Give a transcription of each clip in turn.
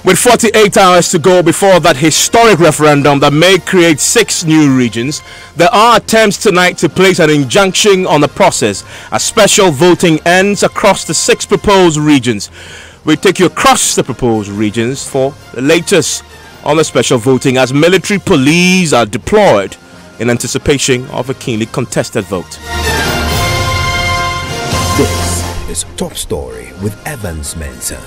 With 48 hours to go before that historic referendum that may create 6 new regions, there are attempts tonight to place an injunction on the process as special voting ends across the 6 proposed regions. We take you across the proposed regions for the latest on the special voting as military police are deployed in anticipation of a keenly contested vote. This is Top Story with Evans Mensah.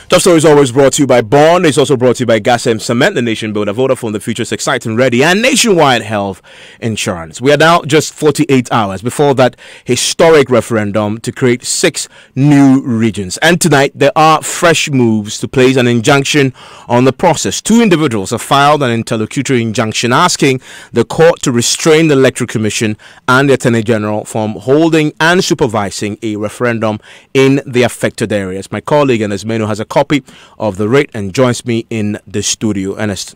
Top Story is always brought to you by Bond. It's also brought to you by Gas M Cement, the nation builder, Vodafone, the future is exciting, ready, and Nationwide Health Insurance. We are now just 48 hours before that historic referendum to create 6 new regions. And tonight, there are fresh moves to place an injunction on the process. 2 individuals have filed an interlocutory injunction asking the court to restrain the Electoral Commission and the Attorney General from holding and supervising a referendum in the affected areas. My colleague Ernest Meno has a copy of the rate and joins me in the studio. Ernest.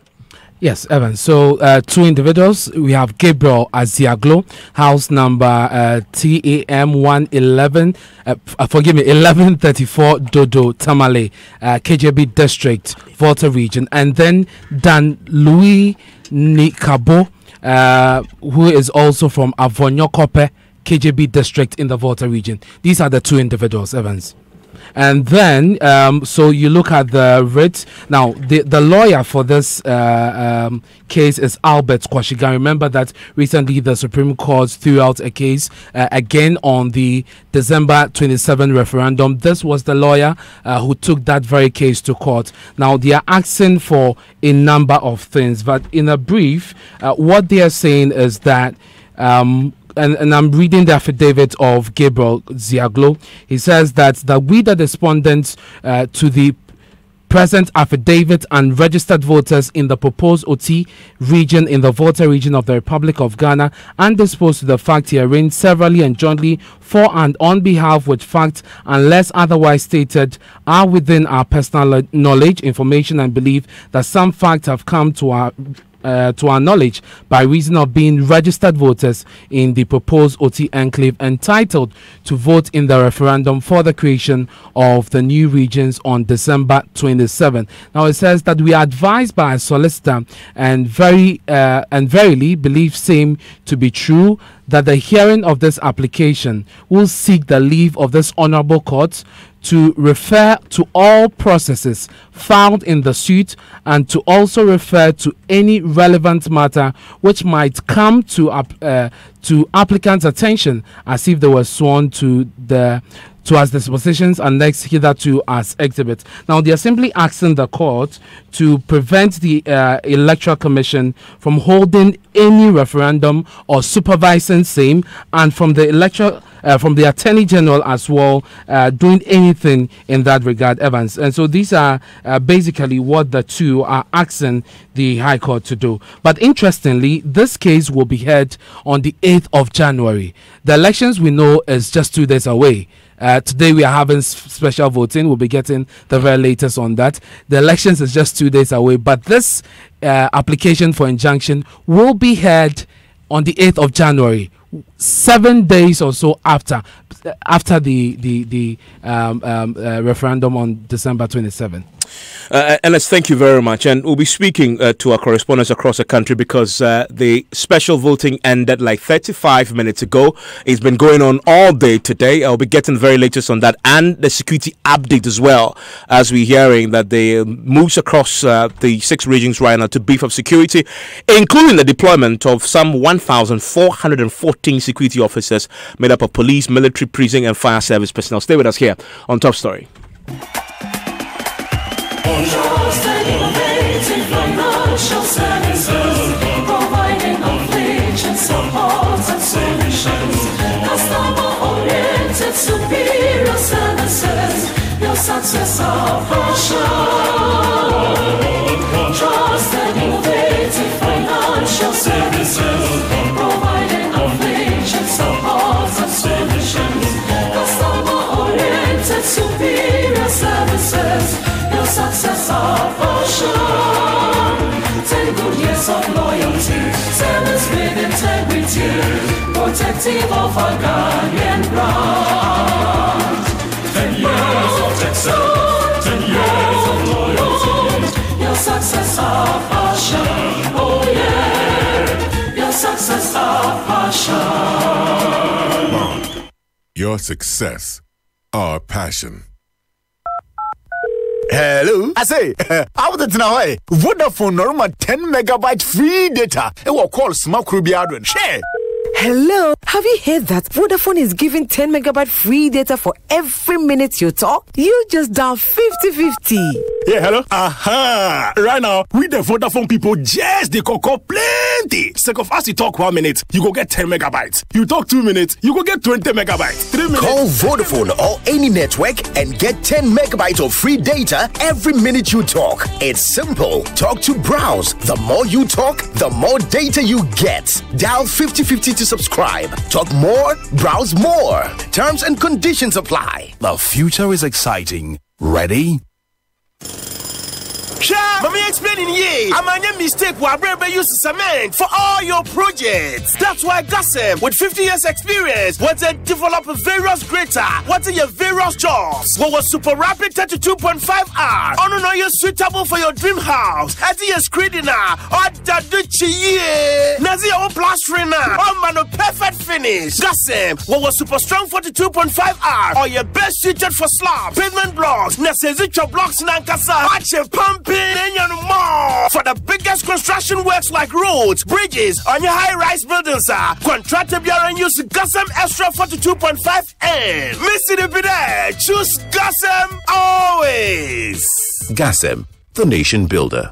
Yes, Evan. So 2 individuals. We have Gabriel Aziaglo, house number TAM 111. 1134 Dodo Tamale, KJB District, Volta Region, and then Dan Louis Nikabo, who is also from Avonyo Kope, KJB District in the Volta Region. These are the 2 individuals, Evans. And then, so you look at the writ. Now, the lawyer for this case is Albert Kwashiga. Remember that recently the Supreme Court threw out a case again on the December 27 referendum. This was the lawyer who took that very case to court. Now, they are asking for a number of things, but in a brief, what they are saying is that and I'm reading the affidavit of Gabriel Ziaglo. He says that we, the respondents to the present affidavit and registered voters in the proposed OT region in the Volta region of the Republic of Ghana, and disposed to the fact herein severally and jointly for and on behalf with fact unless otherwise stated are within our personal knowledge, information and belief that some facts have come to our knowledge by reason of being registered voters in the proposed OT enclave entitled to vote in the referendum for the creation of the new regions on December 27. Now it says that we are advised by a solicitor and verily believe same to be true that the hearing of this application will seek the leave of this honorable court to refer to all processes found in the suit and to also refer to any relevant matter which might come to applicants' attention as if they were sworn to as dispositions and next hitherto as exhibits. Now they are simply asking the court to prevent the Electoral Commission from holding any referendum or supervising same, and from the Attorney General as well doing anything in that regard, Evans. And so these are basically what the 2 are asking the High Court to do. But interestingly, this case will be heard on the 8th of January. The elections, we know, is just 2 days away. Today we are having special voting. We'll be getting the very latest on that. The elections is just 2 days away, but this application for injunction will be heard on the 8th of January, 7 days or so after the referendum on December 27. Ernest, thank you very much. And we'll be speaking to our correspondents across the country because the special voting ended like 35 minutes ago. It's been going on all day today. I'll be getting the very latest on that and the security update as well, as we're hearing that they moves across the 6 regions right now to beef up security, including the deployment of some 1,414 security officers made up of police, military, prison and fire service personnel. Stay with us here on Top Story. Trusted, innovative financial services, providing affiliation, support and solutions. Customer-oriented, superior services, your success our passion. Trusted, innovative financial services, providing affiliation, support and solutions. Customer-oriented, superior services. Success our portion. 10 good years of loyalty, 7 with integrity, protective of our Ghanaian brand. your success our passion. Hello, I say, how did now? Vodafone normal 10 megabyte free data. It will call Smoke Ruby Adrian. Share. Hello, have you heard that Vodafone is giving 10 megabyte free data for every minute you talk? You just dial 50/50. Yeah, hello. Aha! Right now, we the Vodafone people just they call plenty. Sake of us, you talk 1 minute, you go get 10 megabytes. You talk 2 minutes, you go get 20 megabytes. 3 minutes. Call Vodafone or any network and get 10 megabytes of free data every minute you talk. It's simple. Talk to browse. The more you talk, the more data you get. Dial 50/50 to subscribe. Talk more, browse more. Terms and conditions apply. The future is exciting. Ready? Let me explain in here. I'm a mistake where I use cement for all your projects. That's why Gassem, with 50 years experience, want to develop various greater, what are your various jobs? What was super rapid 32.5 hours? Oh no, you're suitable for your dream house. At your screening or Daduchi, Nazi or plastering, oh man, perfect finish. Gassem, what was super strong 42.5 hours? Or your best suited for slab, pavement blocks, Nasezicha blocks, Nankasa, Archie pumping. More. For the biggest construction works like roads, bridges, on your high-rise buildings, contractor and use Gassem Extra 42.5 N. Missy the bidet, choose Gassem always. Gassem, the nation builder.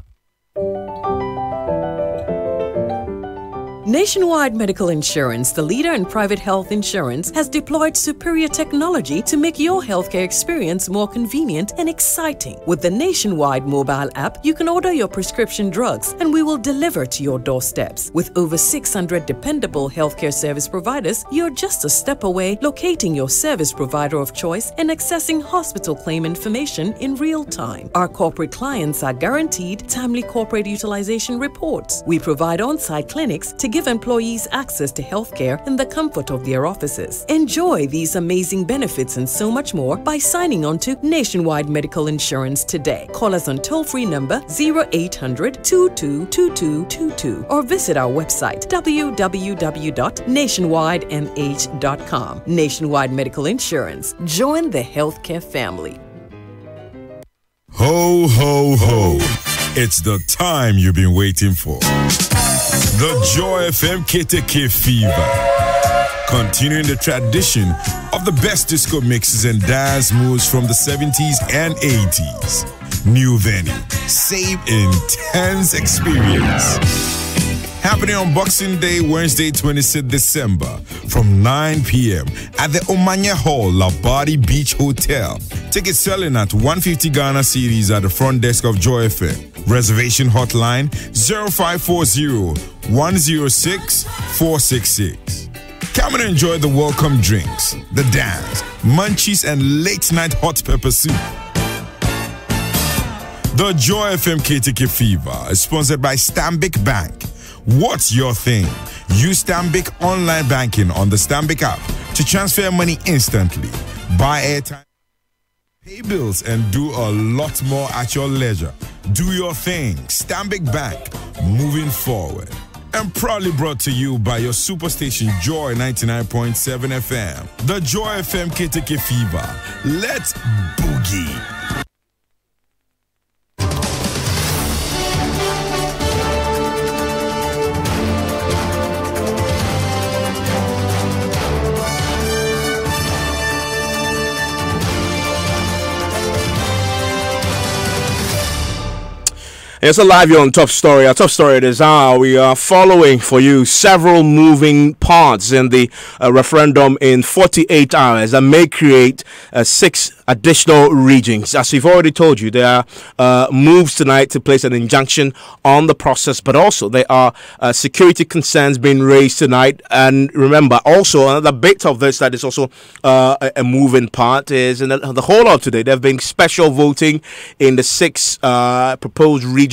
Nationwide Medical Insurance, the leader in private health insurance, has deployed superior technology to make your healthcare experience more convenient and exciting. With the Nationwide mobile app, you can order your prescription drugs and we will deliver to your doorsteps. With over 600 dependable healthcare service providers, you're just a step away locating your service provider of choice and accessing hospital claim information in real time. Our corporate clients are guaranteed timely corporate utilization reports. We provide on-site clinics to give employees access to healthcare in the comfort of their offices. Enjoy these amazing benefits and so much more by signing on to Nationwide Medical Insurance today. Call us on toll-free number 0800 222222 or visit our website www.nationwidemh.com. Nationwide Medical Insurance. Join the healthcare family. Ho, ho, ho. It's the time you've been waiting for. The Joy FM KTK Fever. Continuing the tradition of the best disco mixes and dance moves from the 70s and 80s. New venue. Same intense experience. Happening on Boxing Day, Wednesday, 26th December from 9 p.m. at the Omanya Hall, Labadi Beach Hotel. Tickets selling at 150 Ghana cedis at the front desk of Joy FM. Reservation hotline 0540-106-466. Come and enjoy the welcome drinks, the dance, munchies, and late-night hot pepper soup. The Joy FM KTK Fever is sponsored by Stanbic Bank. What's your thing? Use Stanbic online banking on the Stanbic app to transfer money instantly, buy airtime, pay bills, and do a lot more at your leisure. Do your thing. Stanbic Bank, moving forward. And proudly brought to you by your superstation Joy 99.7 FM. The Joy FM KTK Fever. Let's boogie. It's a live here on Top Story. Our Top Story this hour, we are following for you several moving parts in the referendum in 48 hours that may create 6 additional regions. As we've already told you, there are moves tonight to place an injunction on the process, but also there are security concerns being raised tonight. And remember, also another bit of this that is also a moving part is in the whole of today, there have been special voting in the 6 proposed regions.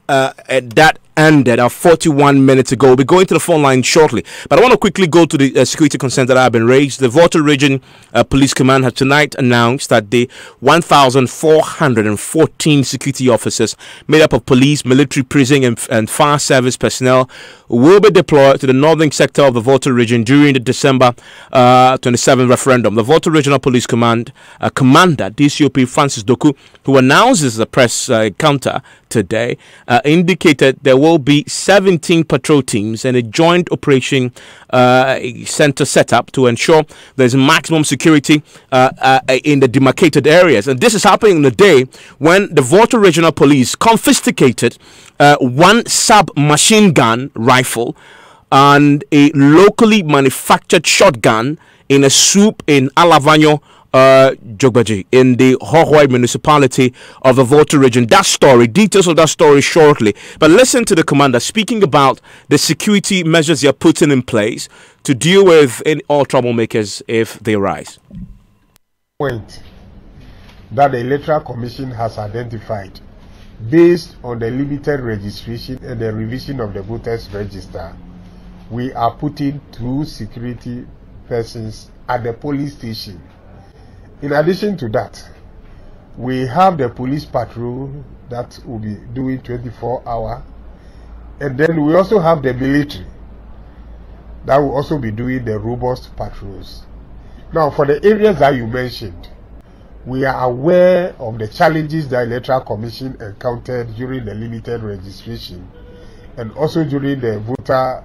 That ended 41 minutes ago. We'll be going to the phone line shortly. But I want to quickly go to the security concerns that have been raised. The Volta Region Police Command has tonight announced that the 1,414 security officers made up of police, military, prison, and fire service personnel will be deployed to the northern sector of the Volta region during the December 27 referendum. The Volta Regional Police Command Commander DCOP Francis Doku, who announces the press encounter today, indicated there will be 17 patrol teams and a joint operation center set up to ensure there's maximum security in the demarcated areas. And this is happening on the day when the Volta Regional Police confiscated one submachine gun rifle and a locally manufactured shotgun in a soup in Alavanyo, Jogbaji, in the Hohoi municipality of the Volta region. That story, details of that story shortly. But listen to the commander speaking about the security measures you're putting in place to deal with all troublemakers if they arise. Point that the Electoral Commission has identified based on the limited registration and the revision of the voters register, we are putting 2 security persons at the police station. In addition to that, we have the police patrol that will be doing 24-hour, and then we also have the military that will also be doing the robust patrols. Now, for the areas that you mentioned, we are aware of the challenges the Electoral Commission encountered during the limited registration and also during the voter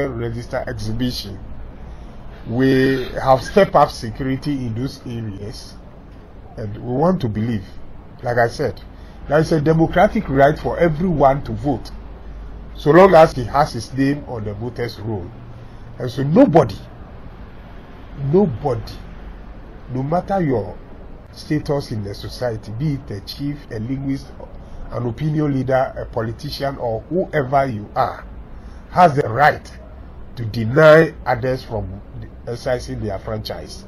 register exhibition. We have stepped up security in those areas, and we want to believe, like I said, there is a democratic right for everyone to vote, so long as he has his name on the voters' roll. And so nobody, no matter your status in the society, be it a chief, a linguist, an opinion leader, a politician, or whoever you are, has the right to deny others from exercising their franchise.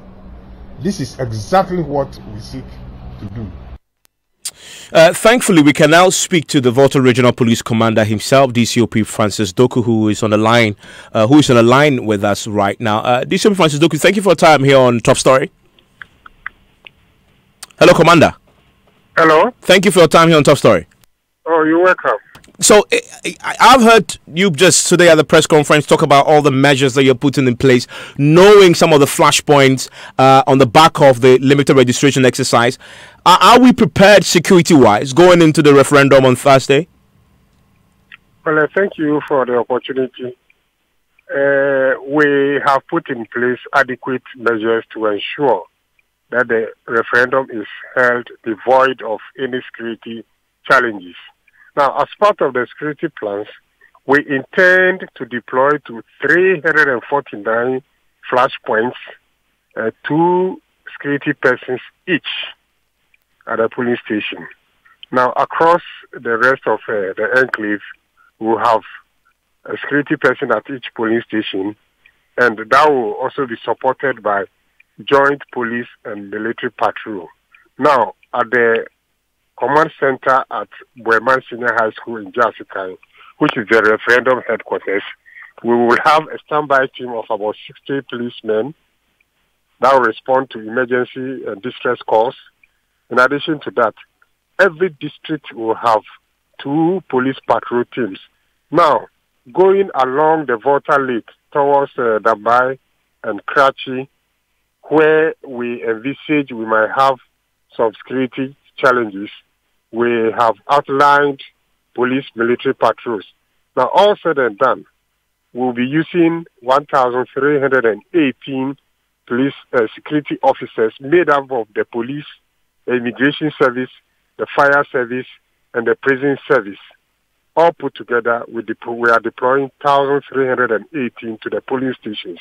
This is exactly what we seek to do. Thankfully, we can now speak to the Volta Regional Police Commander himself, DCOP Francis Doku, who is on the line with us right now. DCOP Francis Doku, thank you for your time here on Top Story. Hello, Commander. Hello. Thank you for your time here on Top Story. Oh, you're welcome. So I've heard you just today at the press conference talk about all the measures that you're putting in place, knowing some of the flashpoints on the back of the limited registration exercise. Are we prepared security-wise going into the referendum on Thursday? Well, thank you for the opportunity. We have put in place adequate measures to ensure that the referendum is held devoid of any security challenges. Now, as part of the security plans, we intend to deploy to 349 flashpoints, 2 security persons each at a polling station. Now, across the rest of the enclave, we'll have a security person at each polling station, and that will also be supported by joint police and military patrol. Now, at the command center at Bueman Senior High School in Jasikai, which is the referendum headquarters, we will have a standby team of about 60 policemen that will respond to emergency and distress calls. In addition to that, every district will have 2 police patrol teams. Now, going along the Volta Lake towards Dabai and Krachi, where we envisage we might have some security challenges, we have outlined police military patrols. Now, all said and done, we'll be using 1,318 police security officers made up of the police, the immigration service, the fire service, and the prison service. All put together, we are deploying 1,318 to the polling stations.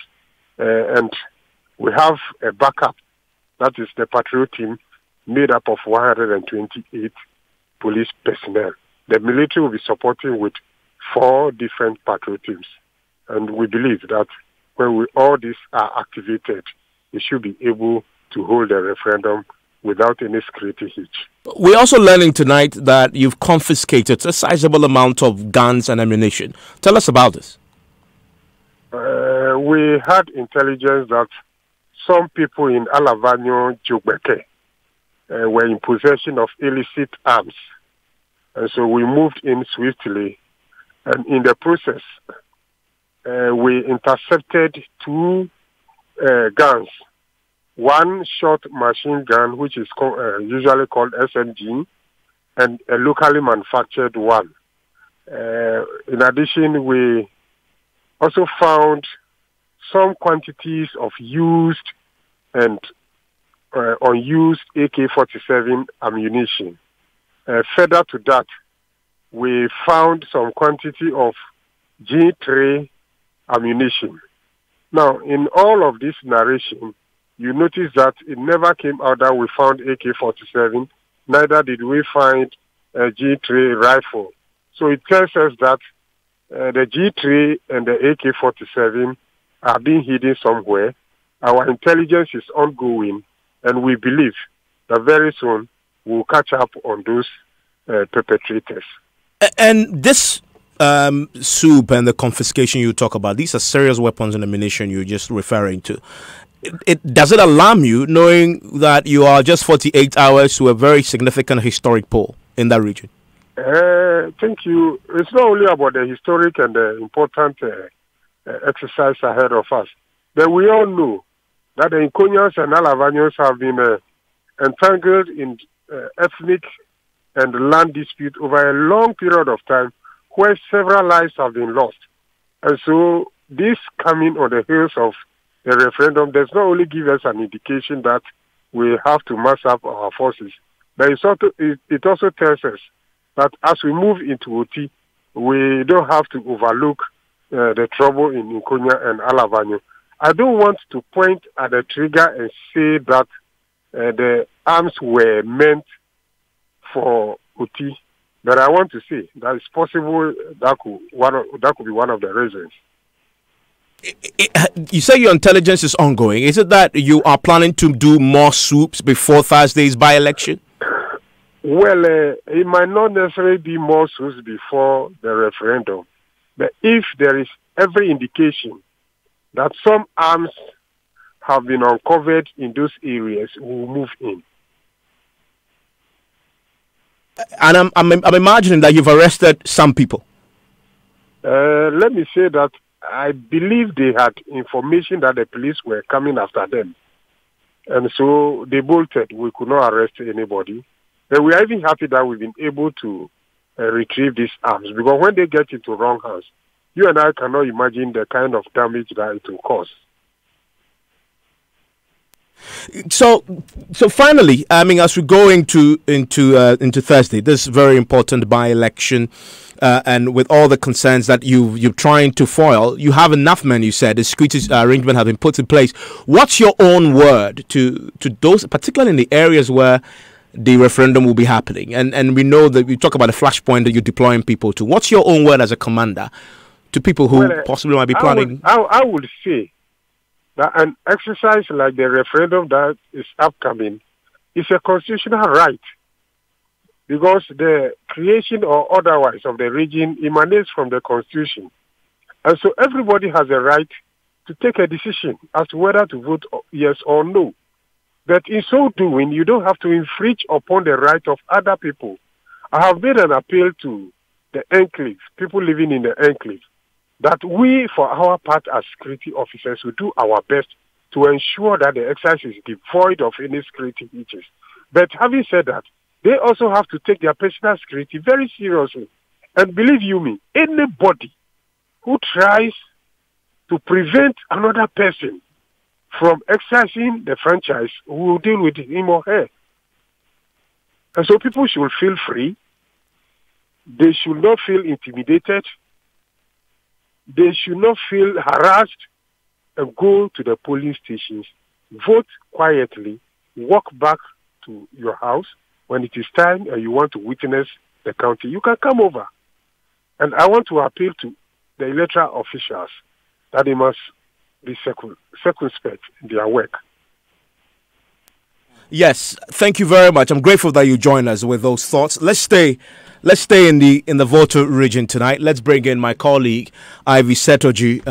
And we have a backup, that is the patrol team, made up of 128 police personnel. The military will be supporting with 4 different patrol teams. And we believe that when all these are activated, we should be able to hold the referendum without any security hitch. We're also learning tonight that you've confiscated a sizable amount of guns and ammunition. Tell us about this. We had intelligence that some people in Alavanyo, Jugbeke, were in possession of illicit arms. And so we moved in swiftly. And in the process, we intercepted 2 guns. One short machine gun, which is usually called SMG, and a locally manufactured one. In addition, we also found some quantities of used and unused AK-47 ammunition. Further to that, we found some quantity of G3 ammunition. Now, in all of this narration, you notice that it never came out that we found AK-47, neither did we find a G3 rifle. So it tells us that the G3 and the AK-47 are being hidden somewhere. Our intelligence is ongoing, and we believe that very soon we'll catch up on those perpetrators. And this soup and the confiscation you talk about, these are serious weapons and ammunition you're just referring to. Does it alarm you knowing that you are just 48 hours to a very significant historic poll in that region? Thank you. It's not only about the historic and the important exercise ahead of us, but we all know that the Nkonyans and Alavanyans have been entangled in ethnic and land dispute over a long period of time where several lives have been lost. And so this coming on the heels of the referendum does not only give us an indication that we have to mass up our forces, but it also tells us that as we move into OT, we don't have to overlook the trouble in Nkonya and Alavanyo. I don't want to point at the trigger and say that the arms were meant for OT, but I want to say that it's possible that could be one of the reasons. You say your intelligence is ongoing. Is it that you are planning to do more swoops before Thursday's by-election? Well, it might not necessarily be more swoops before the referendum, but if there is every indication that some arms have been uncovered in those areas, we will move in. And I'm imagining that you've arrested some people. Let me say that I believe they had information that the police were coming after them. And so they bolted. We could not arrest anybody. And we are even happy that we've been able to retrieve these arms. Because when they get into wrong hands, you and I cannot imagine the kind of damage that it will cause. So finally, I mean, as we go into Thursday, this very important by-election, and with all the concerns that you're trying to foil, you have enough men. You said the security arrangement have been put in place. What's your own word to those, particularly in the areas where the referendum will be happening? And we know that we talk about the flashpoint that you're deploying people to. What's your own word as a commander to people who possibly might be planning? I would say that an exercise like the referendum that is upcoming is a constitutional right, because the creation or otherwise of the region emanates from the Constitution. And so everybody has a right to take a decision as to whether to vote yes or no. But in so doing, you don't have to infringe upon the right of other people. I have made an appeal to the enclave, people living in the enclave, that we, for our part as security officers, will do our best to ensure that the exercise is devoid of any security issues. But having said that, they also have to take their personal security very seriously. And believe you me, anybody who tries to prevent another person from exercising the franchise will deal with him or her. And so people should feel free. They should not feel intimidated. They should not feel harassed, and go to the polling stations, vote quietly, walk back to your house. When it is time and you want to witness the county, you can come over. And I want to appeal to the electoral officials that they must be circumspect in their work. Yes, thank you very much. I'm grateful that you joined us with those thoughts. Let's stay in the Volta region tonight. Let's bring in my colleague Ivy Setoji,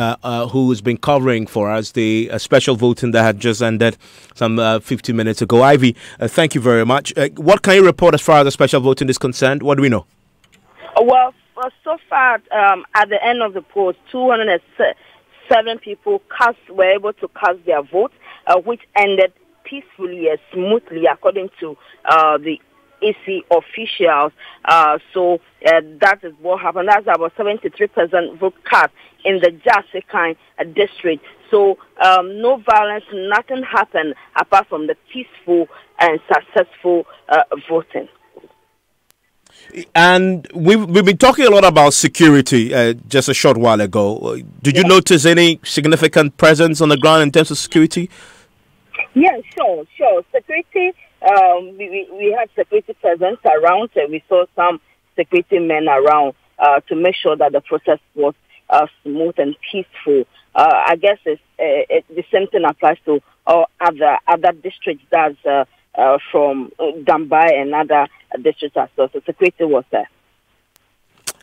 who's been covering for us the special voting that had just ended some 15 minutes ago. Ivy, thank you very much. What can you report as far as the special voting is concerned? What do we know? Well, so far, at the end of the polls, 207 people were able to cast their votes, which ended peacefully and smoothly, according to the EC officials. So that is what happened. That's about 73% vote cast in the Jasikan district. So no violence, nothing happened apart from the peaceful and successful voting. And we've been talking a lot about security just a short while ago. Did you notice any significant presence on the ground in terms of security? Yeah, sure. Security, we had security presence around. We saw some security men around to make sure that the process was smooth and peaceful. I guess the same thing applies to all other districts. That's from Dambai and other districts as well. So security was there.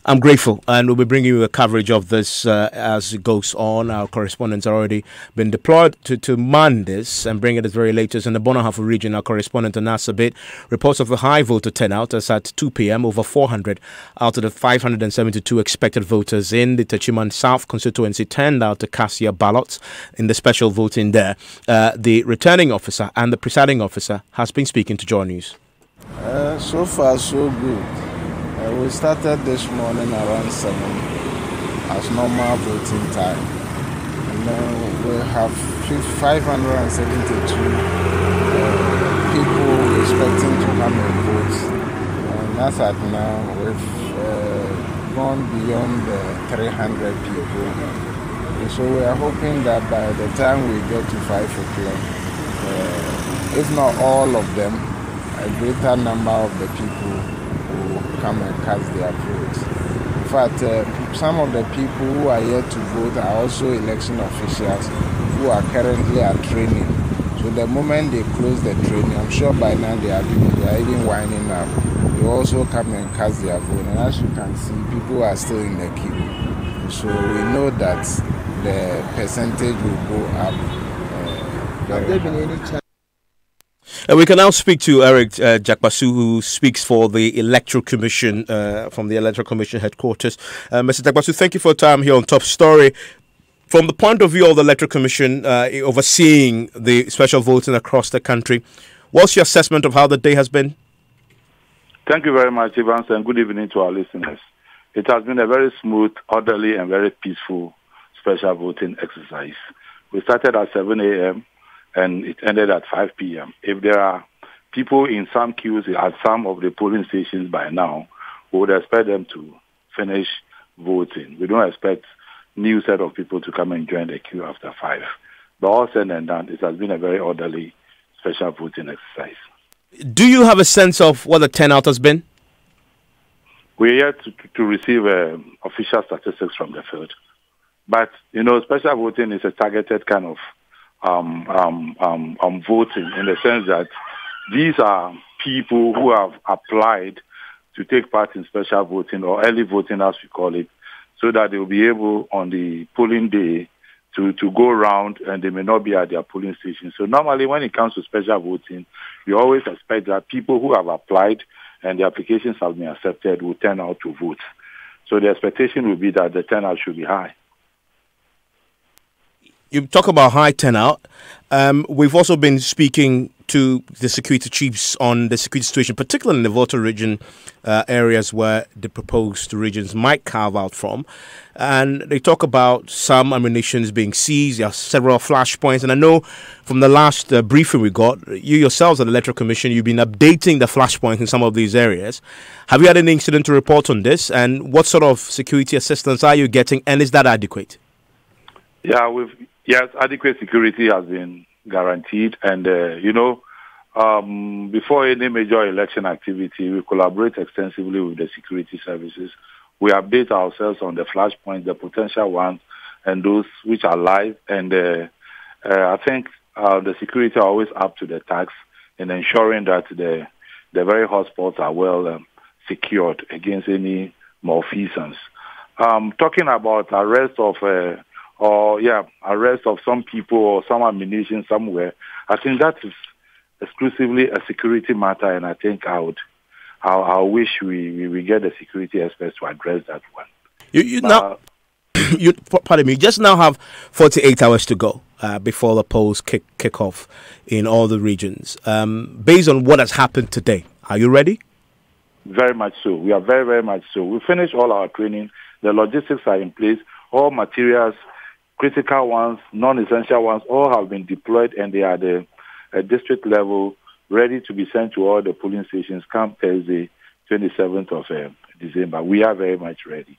I'm grateful, and we'll be bringing you a coverage of this as it goes on. Our correspondents are already been deployed to man this and bring it as very latest. In the Bonahafu region, our correspondent Anasabit reports of a high voter turnout as at 2 p.m. over 400 out of the 572 expected voters in the Techiman South constituency turned out to cast their ballots in the special voting there. The returning officer and the presiding officer has been speaking to Joy News. So far, so good. We started this morning around 7 as normal voting time. And then we have 572 people expecting to come and vote. And as at now, we've gone beyond the 300 people. And so we are hoping that by the time we get to 5 o'clock, if not all of them, a greater number of the people will come and cast their votes. In fact, some of the people who are yet to vote are also election officials who are currently at training. So the moment they close the training, I'm sure by now they are even winding up. They also come and cast their vote. And as you can see, people are still in the queue. So we know that the percentage will go up. Have there been any chance? We can now speak to Eric Jakbasu, who speaks for the Electoral Commission from the Electoral Commission headquarters. Mr. Jakbasu, thank you for your time here on Top Story. From the point of view of the Electoral Commission overseeing the special voting across the country, what's your assessment of how the day has been? Thank you very much, Evans, and good evening to our listeners. It has been a very smooth, orderly, and very peaceful special voting exercise. We started at 7 a.m. and it ended at 5 p.m. If there are people in some queues at some of the polling stations by now, we would expect them to finish voting. We don't expect new set of people to come and join the queue after 5. But all said and done, it has been a very orderly special voting exercise. Do you have a sense of what the turnout has been? We're yet to receive official statistics from the field. But, special voting is a targeted kind of voting in the sense that these are people who have applied to take part in special voting or early voting as we call it, so that they will be able on the polling day to go around and they may not be at their polling station. So normally when it comes to special voting, we always expect that people who have applied and the applications have been accepted will turn out to vote. So the expectation will be that the turnout should be high. You talk about high turnout. We've also been speaking to the security chiefs on the security situation, particularly in the Volta region areas where the proposed regions might carve out from. And they talk about some ammunitions being seized. There are several flashpoints. And I know from the last briefing we got, you yourselves at the Electoral Commission, you've been updating the flashpoints in some of these areas. Have you had any incident to report on this? And what sort of security assistance are you getting? And is that adequate? Yeah, yes, adequate security has been guaranteed. And, before any major election activity, we collaborate extensively with the security services. We update ourselves on the flashpoints, the potential ones, and those which are live. And I think the security are always up to the task in ensuring that the very hotspots are well secured against any malfeasance. Talking about arrest of some people or some ammunition somewhere, I think that is exclusively a security matter, and I think I wish we get the security experts to address that one. Pardon me, just now have 48 hours to go before the polls kick off in all the regions. Based on what has happened today, are you ready? Very much so. We are very, very much so. We finished all our training. The logistics are in place. All materials, critical ones, non-essential ones, all have been deployed, and they are at the district level, ready to be sent to all the polling stations come Thursday, 27th of December. We are very much ready.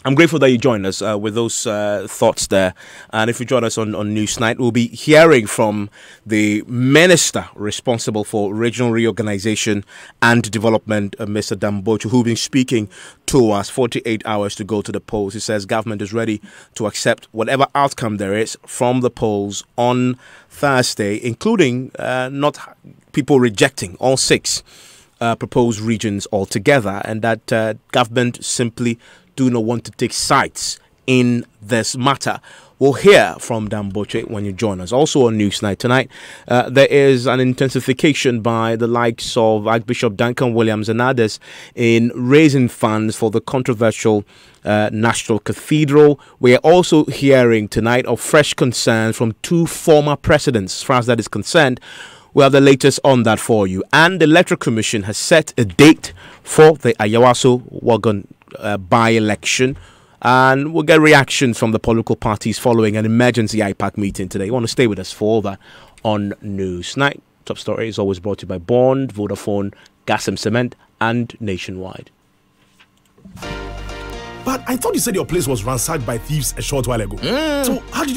I'm grateful that you joined us with those thoughts there. And if you join us on Newsnight, we'll be hearing from the minister responsible for regional reorganization and development, Mr. Dambocho, who'll be speaking to us 48 hours to go to the polls. He says government is ready to accept whatever outcome there is from the polls on Thursday, including not people rejecting all 6 proposed regions altogether, and that government simply do not want to take sides in this matter. We'll hear from Damboche when you join us. Also on Newsnight tonight, there is an intensification by the likes of Archbishop Duncan Williams and others in raising funds for the controversial National Cathedral. We are also hearing tonight of fresh concerns from 2 former presidents. As far as that is concerned, we have the latest on that for you. And the Electoral Commission has set a date for the Ayawaso-Wagon by-election, and we'll get reactions from the political parties following an emergency IPAC meeting today. You want to stay with us for all that on Newsnight. Top Story is always brought to you by Bond, Vodafone, Gas and Cement, and Nationwide. But I thought you said your place was ransacked by thieves a short while ago. So how did you